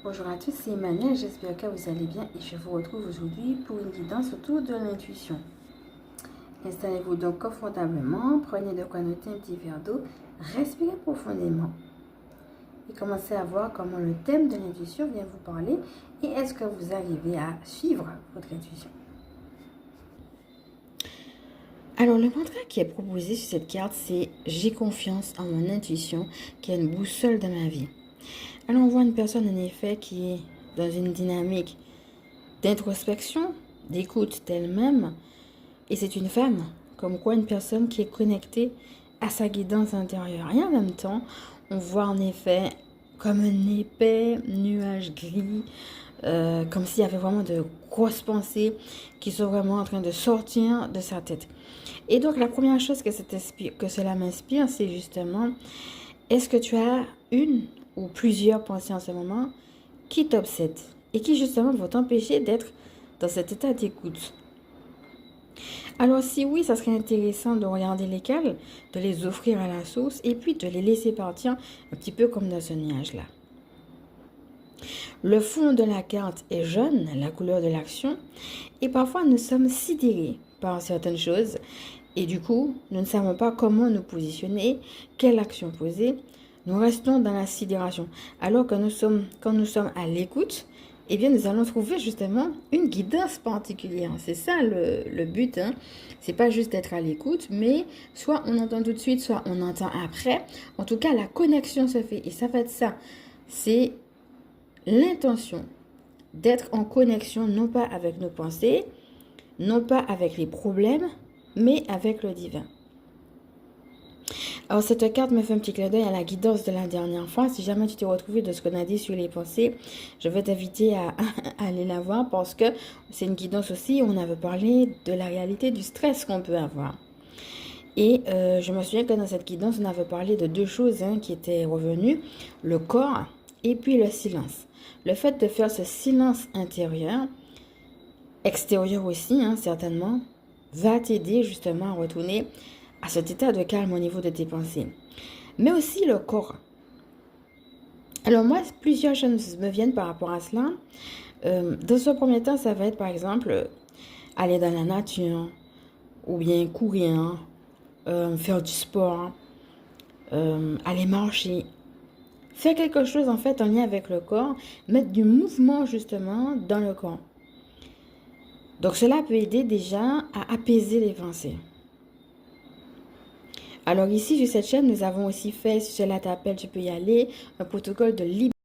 Bonjour à tous, c'est Emmanuel, j'espère que vous allez bien et je vous retrouve aujourd'hui pour une guidance autour de l'intuition. Installez-vous donc confortablement, prenez de quoi noter un petit verre d'eau, respirez profondément et commencez à voir comment le thème de l'intuition vient vous parler et est-ce que vous arrivez à suivre votre intuition. Alors le mantra qui est proposé sur cette carte, c'est « J'ai confiance en mon intuition qui est une boussole de ma vie ». Alors on voit une personne en effet qui est dans une dynamique d'introspection, d'écoute d'elle-même. Et c'est une femme, comme quoi une personne qui est connectée à sa guidance intérieure. Et en même temps, on voit en effet comme un épais nuage gris, comme s'il y avait vraiment de grosses pensées qui sont vraiment en train de sortir de sa tête. Et donc la première chose que cela m'inspire, c'est justement, est-ce que tu as une ou plusieurs pensées en ce moment qui t'obsèdent et qui justement vont t'empêcher d'être dans cet état d'écoute. Alors si oui, ça serait intéressant de regarder lesquelles, de les offrir à la source et puis de les laisser partir un petit peu comme dans ce nuage-là. Le fond de la carte est jaune, la couleur de l'action, et parfois nous sommes sidérés par certaines choses et du coup, nous ne savons pas comment nous positionner, quelle action poser. Nous restons dans la sidération. Alors que quand nous sommes à l'écoute, eh bien, nous allons trouver justement une guidance particulière. C'est ça le but. Hein. C'est pas juste d'être à l'écoute, mais soit on entend tout de suite, soit on entend après. En tout cas, la connexion se fait. Et ça va être ça. C'est l'intention d'être en connexion, non pas avec nos pensées, non pas avec les problèmes, mais avec le divin. Alors, cette carte me fait un petit clin d'œil à la guidance de la dernière fois. Si jamais tu t'es retrouvé de ce qu'on a dit sur les pensées, je vais t'inviter à aller la voir parce que c'est une guidance aussi. On avait parlé de la réalité du stress qu'on peut avoir. Et je me souviens que dans cette guidance, on avait parlé de deux choses qui étaient revenues. Le corps et puis le silence. Le fait de faire ce silence intérieur, extérieur aussi, certainement, va t'aider justement à retourner à cet état de calme au niveau de tes pensées. Mais aussi le corps. Alors moi, plusieurs choses me viennent par rapport à cela. Dans ce premier temps, ça va être par exemple aller dans la nature, ou bien courir, faire du sport, aller marcher. Faire quelque chose en fait en lien avec le corps, mettre du mouvement justement dans le corps. Donc cela peut aider déjà à apaiser les pensées. Alors ici, sur cette chaîne, nous avons aussi fait, si cela t'appelle, tu peux y aller, un protocole de libération.